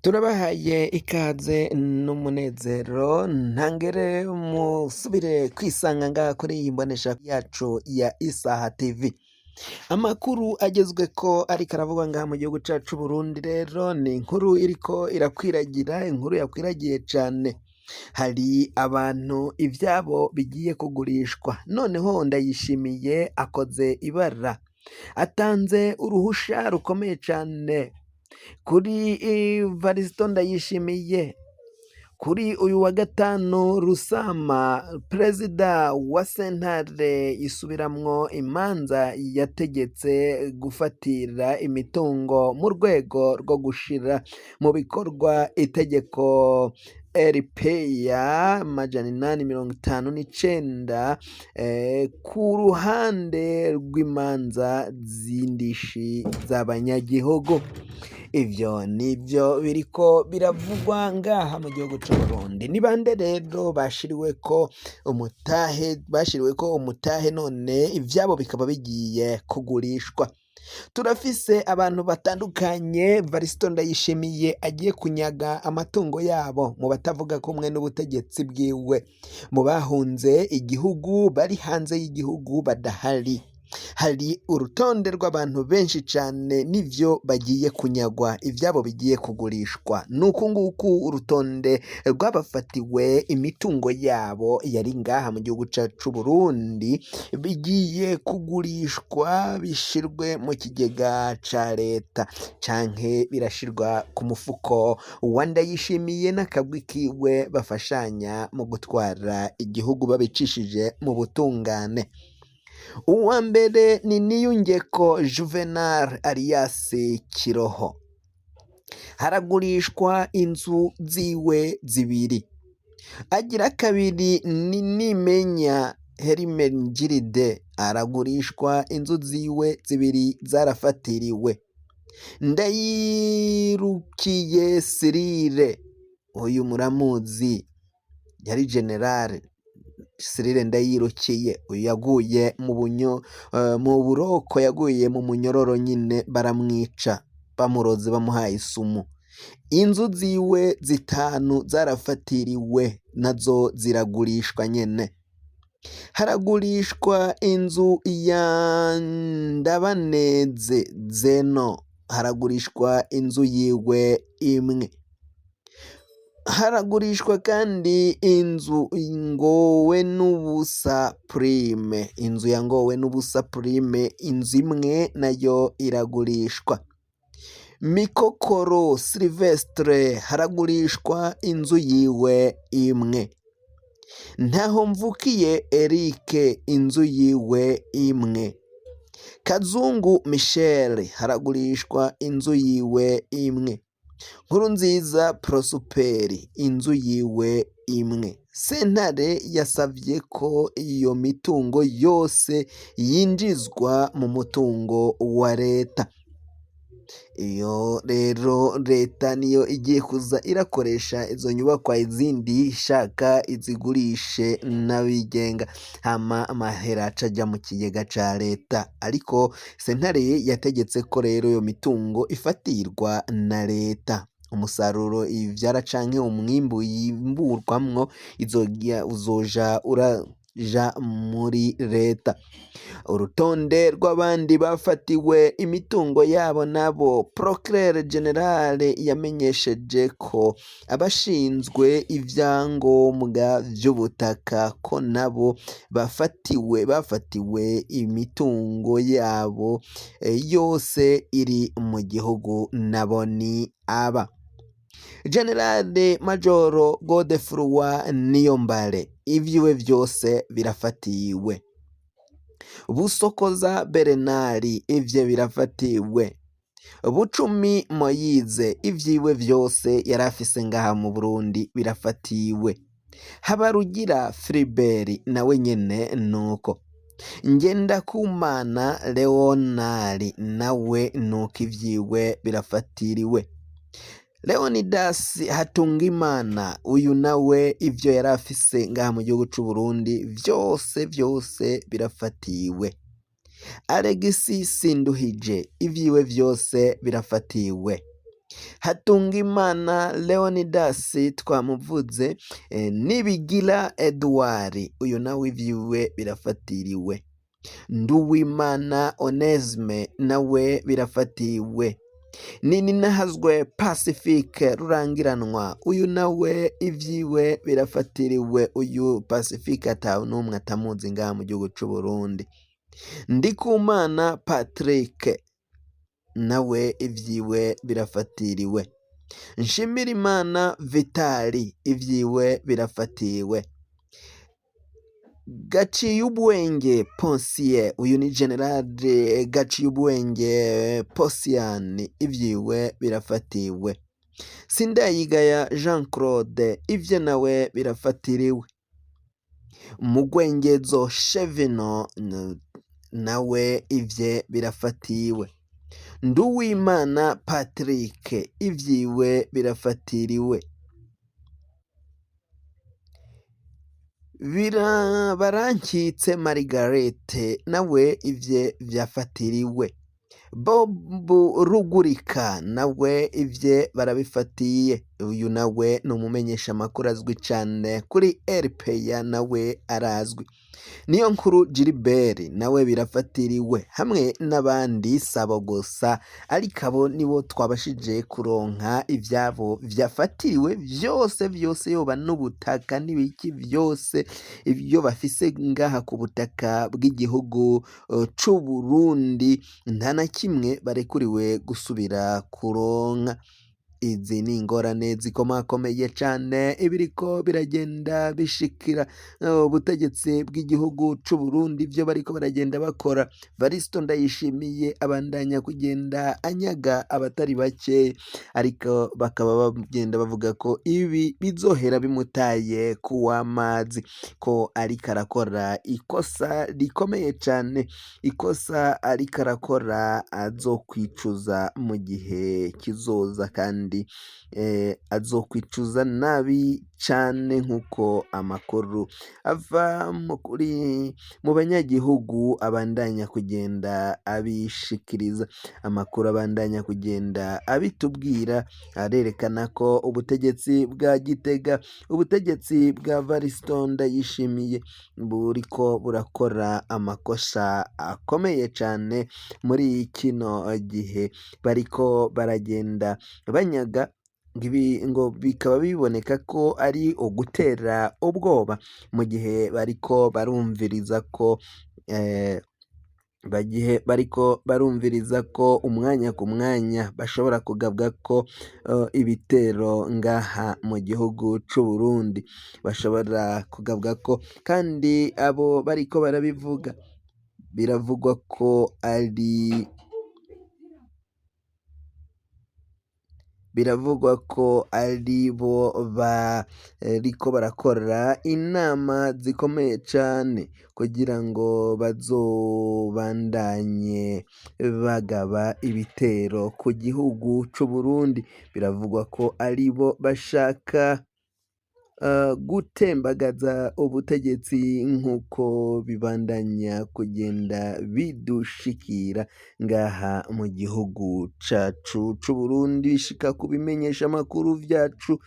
Turabahaye ikaze n'umunezero ntangere musubire kwisanga ngaha kuri iyi mbonesha yacu ya Isaha TV. Amakuru agezweko ariko aravugwa ngaha mu gihugu cacu Burundi rero ni inkuru iriko irakwiragira, inkuru yakwiragiye cane. Hari abantu ivyabo bigiye kugurishwa, noneho Ndayishimiye akoze ibara, atanze uruhusha rukomeye cane kuri Varisito Ndayishimiye. Kuri uyu wa gatanu Rusama, perezida wa sentare isubiramwo imanza yategetse gufatira imitungo mu rwego rwo gushira mu bikorwa itegeko RP ya 859 ku ruhande rw'imanza z'indishi z'abanyagihugu. Ivyo nivyo biriko biravugwa ngaha mu gihugu c'Uburundi. Ni bande rero bashiriweko umutahe none ivyabo bikaba bigiye kugurishwa. Turafise abantu batandukanye Varisito Ndayishimiye agiye kunyaga amatungo yabo, mu batavuga kumwe n'ubutegetsi bwiwe, mu bahunze igihugu, bari hanze y'igihugu badahari. Hari urutonde rw'abantu benshi cane n'ivyo bagiye kunyagwa, ivyabo bigiye kugurishwa. Nuku nguku urutonde rw'abafatiwe imitungo yabo yari ngaha mu gihugu cacu Burundi bigiye kugurishwa, bishirwe mu kigega ca leta canke birashirwa ku mufuko wa Ndayishimiye n'akagwi kiwe bafashanya mu gutwara igihugu babicishije mu butungane. Uwa mbere ni Niyungeko Juvenal alias Kiroho, haragurishwa inzu ziwe zibiri. Agira kabiri ni Nimenya Hermenegilde, aragurishwa inzu ziwe zibiri zarafatiriwe. Ndayirukiye Cyrille, uyu muramuzi, yari generale Cyrille Ndayirukiye, uyu yaguye mu buroko, yaguye mu munyororo nyine, baramwica bamuroze bamuhaye isumu. Inzu ziwe zitanu zarafatiriwe, nazo ziragurishwa nyene. Haragurishwa inzu ya Ndabaneze Zeno, haragurishwa inzu yiwe imwe. Haragurishwa kandi inzu Ngowe n'ubusa Prime, inzu ya Ngowe n'ubusa Prime, inzu imwe nayo iragurishwa. Mikokoro Sylvestre, haragurishwa inzu yiwe imwe. Ntahomvukiye Eric, inzu yiwe imwe. Kazungu Michel, haragurishwa inzu yiwe imwe. Nkurunziza Prosperi, inzu yiwe imwe. Sentare yasavye ko iyo mitungo yose yinjizwa mu mutungo wa leta. Iyo rero leta niyo igiye kuza irakoresha izo nyubakwa, izindi ishaka izigurishe n'abigenga, hama amahera acaja mu kigega ca leta. Ariko sentare yategetse ko rero iyo mitungo ifatirwa na leta. Umusaruro ivyara canke umwimbu yimburwamwo uzoja uraja muri leta. Urutonde rw'abandi bafatiwe imitungo yabo nabo, Procureur General yamenyesheje ko abashinzwe ivyangombwa vy'ubutaka ko nabo bafatiwe imitungo yabo yose iri mu gihugu, nabo ni aba: General Major Godefroid Niyombare, ivyiwe vyose birafatiwe. Busokoza Bernard, ivye birafatiwe. Bucumi Moyize, ivyiwe vyose yarafise ngaha mu Burundi birafatiwe. Habarugira Philibert nawe nyene nuko. Ngendakumana Leonard nawe nuko ivyiwe birafatiriwe. Leonidas Hatungimana, uyu nawe ivyo yarafise ngaha mu gihugu c'Uburundi vyose birafatiwe. Alexis Sinduhije, ivyiwe vyose birafatiwe. Hatungimana Leonidas twamuvuze, Nibigira Edouard uyu nawe ivyiwe birafatiriwe. Nduwimana Onesme nawe birafatiriwe. Nininahazwe Pacifique Rurangiranwa uyu nawe ivyiwe birafatiriwe. Uyu Pacifique atawe n'umwe atamuzi ngaha mu gihugu c'u Burundi. Ndikumana Patrick nawe ivyiwe birafatiriwe. Nshimirimana Vitali ivyiwe birafatiriwe. Gaciyubwenge Ponsier uyu ni General Gaciyubwenge Posian ivyiwe birafatiwe. Sindayigaya Jean Claude ivye nawe birafatiriwe. Mugwengezo Chevino nawe ivye birafatiwe. Nduwimana Patrick ivyiwe birafatiriwe. Barankitse Margarete nawe ivye vyafatiriwe. Bob Rugurika nawe ivye barabifatiye. Uyu nawe ni umumenyesha amakuru azwi cane kuri RPA nawe arazwi. Niyonkuru Gilbert nawe birafatiriwe, hamwe n'abandi sabo gusa, ariko abo nibo twabashije kuronka ivyabo vyafatiriwe vyose yoba n'ubutaka n'ibiki vyose ibyo bafise ngaha ku butaka bw'igihugu c'u Burundi nta na kimwe barekuriwe gusubira kuronka. Izi ni ingorane zikomakomeye cane ibiriko biragenda bishikira ubutegetsi bw'igihugu c'u Burundi, ivyo bariko baragenda bakora. Varisto Ndayishimiye abandanya kugenda anyaga abatari bake, ariko bakaba bagenda bavuga ko ibi bizohera bimutaye kuw'amazi, ko ariko arakora ikosa rikomeye cane, ikosa ariko arakora azokwicuza mu gihe kizoza, kandi azokwicuza nabi cane nk'uko amakuru ava mu banyagihugu abandanya kugenda abishikiriza. Amakuru abandanya kugenda abitubwira arerekana ko ubutegetsi bwa Gitega, ubutegetsi bwa Varisto Ndayishimiye buriko burakora amakosa akomeye cane muri kino gihe, bariko baragenda banyaga ngo bikaba biboneka ko ari ugutera ubwoba, mu gihe bariko barumviriza ko umwanya ku mwanya bashobora kugabwa ko ibitero ngaha mu gihugu c'u Burundi, bashobora kugabwa ko, kandi abo bariko barabivuga biravugwa ko ari bo bariko barakora inama zikomeye cane kugira ngo bazobandanye bagaba ibitero ku gihugu c'u Burundi. Biravugwa ko ari bo bashaka gutembagaza ubutegetsi nk'uko bibandanya kugenda bidushikira ngaha mu gihugu cacu c'u Burundi, bishika kubimenyesha amakuru vyacu,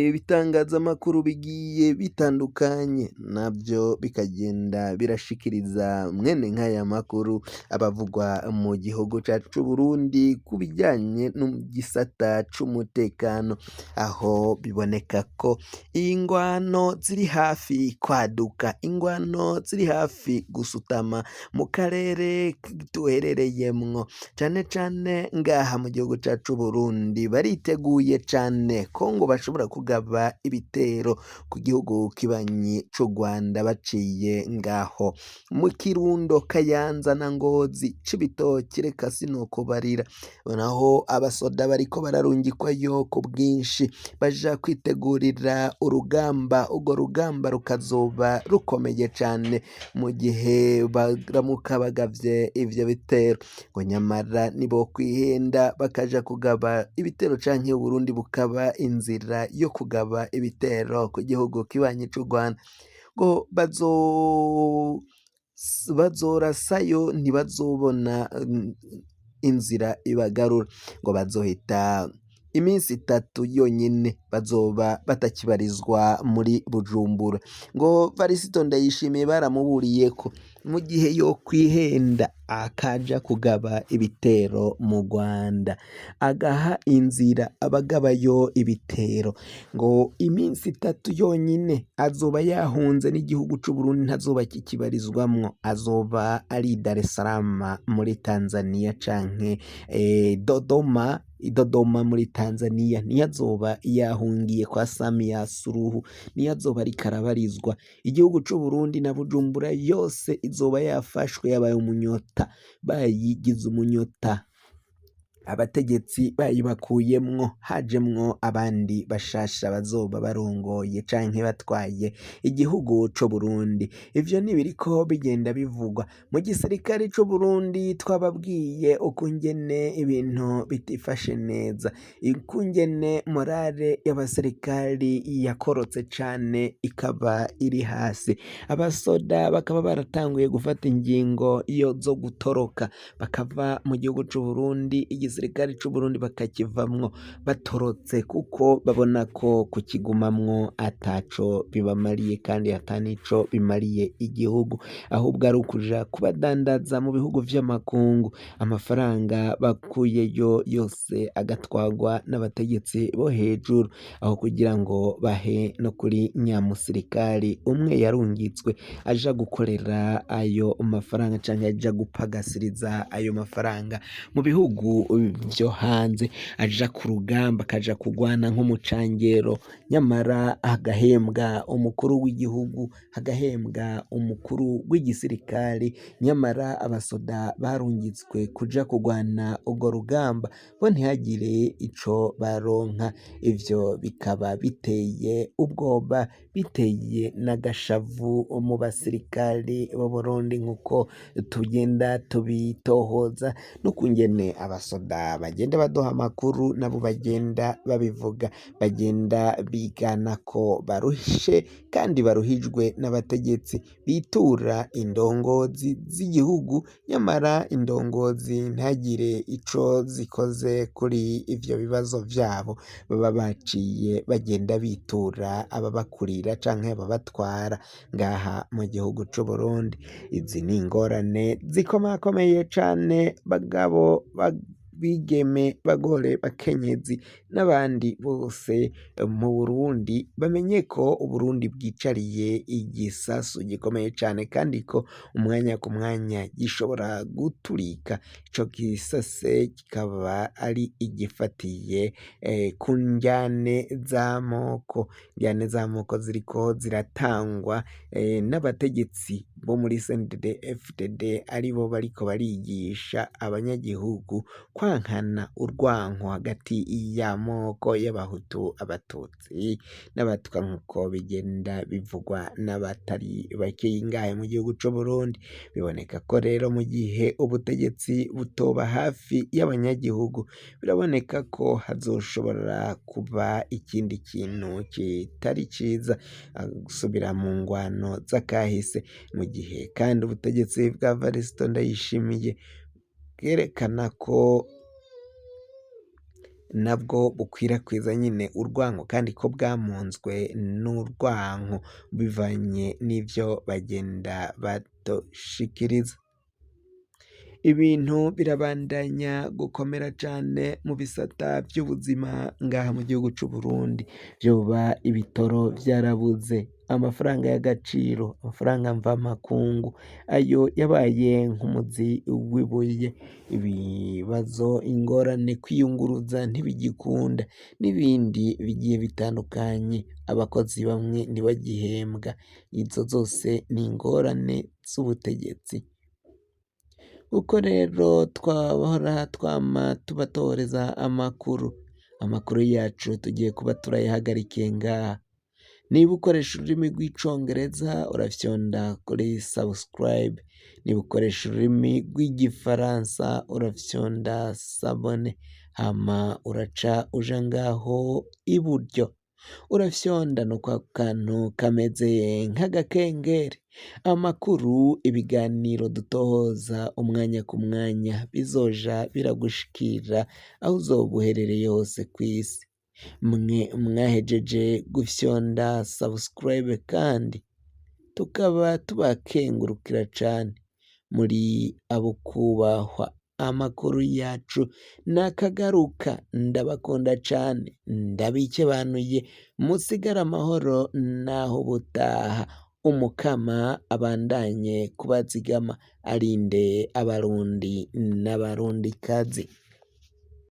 ibitangazamakuru bigiye bitandukanye navyo bikagenda birashikiriza mwene nk'aya makuru abavugwa mu gihugu cacu c'u Burundi ku bijanye n'igisata c'umutekano, aho biboneka ko ingwano ziri hafi kwaduka, ingwano ziri hafi gusutama mu karere duherereyemwo, cane cane ngaha mu gihugu cacu Burundi. Bariteguye cane ko ngo bashobora kugaba ibitero ku gihugu kibanyi c'u Rwanda baciye ngaho mu Kirundo, Kayanza na Ngozi, Cibitoke, reka sinokubarira. Naho abasoda bariko bararungikwayo ku bwinshi baja kwitegurira urugamba, urwo rugamba rukazoba rukomeye cane mu gihe baramuka bagavye ivyo bitero, ngo nyamara nibo kwihenda bakaja kugaba ibitero canke Uburundi bukaba inzira yo kugaba ibitero ku gihugu kibanyi c'u Rwanda, ngo bazorasayo ntibazobona inzira ibagarura, ngo bazohita iminsi 3 yonyene bazoba batakibarizwa muri Bujumbura. Ngo Varisito Ndayishimiye baramuburiye ko mu gihe yokwihenda akaja kugaba ibitero mu Rwanda, agaha inzira abagabayo ibitero, ngo iminsi 3 yonyine azoba yahunze n'igihugu c'Uburundi ntazoba kikibarizwamwo, azoba ari Dar es Salaam muri Tanzania canke Dodoma muri Tanzania, niyo azoba yahungiye kwa Samia Suluhu, niyo azoba ariko arabarizwa. Igihugu c'Uburundi na Bujumbura yose izoba yafashwe, yabaye umunyota, bayigize umunyota, abategetsi bayibakuyemwo, hajemwo abandi bashasha bazoba barongoye canke batwaye igihugu c'Uburundi. Ivyo ntibiriko bigenda bivugwa mu gisirikare c'Uburundi. Twababwiye ukungene ibintu bitifashe neza, ukungene morale y'abasirikari yakorotse cane ikaba iri hasi, abasoda bakaba baratanguye gufata ingingo zo gutoroka bakava mu gihugu c'Uburundi, igisirikare c'Uburundi bakakivamwo batorotse, kuko babona ko kukigumamwo ataco bibamariye kandi atanico bimariye igihugu, ahubwo ari ukuja kubadandaza mu bihugu vy'amakungu, amafaranga bakuyeyo yose agatwagwa n'abategetsi bo hejuru, aho kugira ngo bahe no kuri nyamusirikari umwe yarungitswe aja gukorera ayo mafaranga canke aja gupagasiriza ayo mafaranga mu bihugu vyo hanze, aja ku rugamba akaja kugwana nk'umucangero, nyamara hagahembwa umukuru w'igihugu, hagahembwa umukuru w'igisirikari, nyamara abasoda barungitswe kuja kugwana urwo rugamba bo ntihagire ico baronka. Ivyo bikaba biteye ubwoba, biteye n'agashavu mu basirikari b'Uburundi, nk'uko tugenda tubitohoza n'ukungene abasoda bagenda baduha amakuru, nabo bagenda babivuga, bagenda bigana ko barushe kandi baruhijwe n'abategetsi bitura indongozi z'igihugu, nyamara indongozi ntagire ico zikoze kuri ivyo bibazo vyabo baba baciye bagenda bitura ababakurira canke ababatwara ngaha mu gihugu c'Uburundi. Izi ni ingorane zikomakomeye cane, bagabo bigeme, bagore, bakenyezi n'abandi bose mu Burundi bamenye ko Uburundi bwicariye igisasu gikomeye cane, kandi ko umwanya ku mwanya gishobora guturika. Ico gisase kikaba ari igifatiye ku njyane z'amoko, njyane z'amoko ziriko ziratangwa n'abategetsi bo muri CNDD-FDD, aribo bariko barigisha abanyagihugu kwankana urwanko hagati y'amoko y'abahutu, abatutsi n'abatwa, nk'uko bigenda bivugwa n'abatari bake ngahe mu gihugu c'Uburundi. Biboneka ko rero mu gihe ubutegetsi butoba hafi y'abanyagihugu, biraboneka ko hazoshobora kuba ikindi kintu kitari ciza, gusubira mu ngwano z'akahise, mu gihe kandi ubutegetsi bwa Varisito Ndayishimiye bwerekana ko nabwo bukwirakwiza nyine urwanko, kandi ko bwamunzwe n'urwanko bivanye n'ivyo bagenda badushikiriza. Ibintu birabandanya gukomera cane mu bisata vy'ubuzima ngaha mu gihugu c'Uburundi, vyoba ibitoro vyarabuze, amafaranga y'agaciro, amafaranga mvamakungu ayo yabaye nk'umuzi w'ibuye, ibibazo, ingorane, kwiyunguruza ntibigikunda n'ibindi bigiye bitandukanye, abakozi bamwe ntibagihembwa. Izo zose ni ingorane z'ubutegetsi. Uko rero twahora twama tubatoreza amakuru yacu tugiye kuba turayahagarikiye ngaha. Niba ukoresha ururimi rw'icongereza urafyonda kuri subscribe, niba ukoresha ururimi rw'igifaransa urafyonda sabone, hama uraca uja ngaho iburyo urafyonda no kwa kantu kameze nk'agakengeri, amakuru, ibiganiro dutohoza umwanya ku mwanya bizoja biragushikira aho uzoba uherereye hose kw'isi. Mwe mwahejeje gufyonda subscribe kandi tukaba tubakengurukira cane, muri abo kubahwa. Amakuru yacu nakagaruka, ndabakunda cane, ndabikebanuye, musigare amahoro naho ubutaha. Umukama abandanye kubazigama, arinde abarundi n'abarundikazi.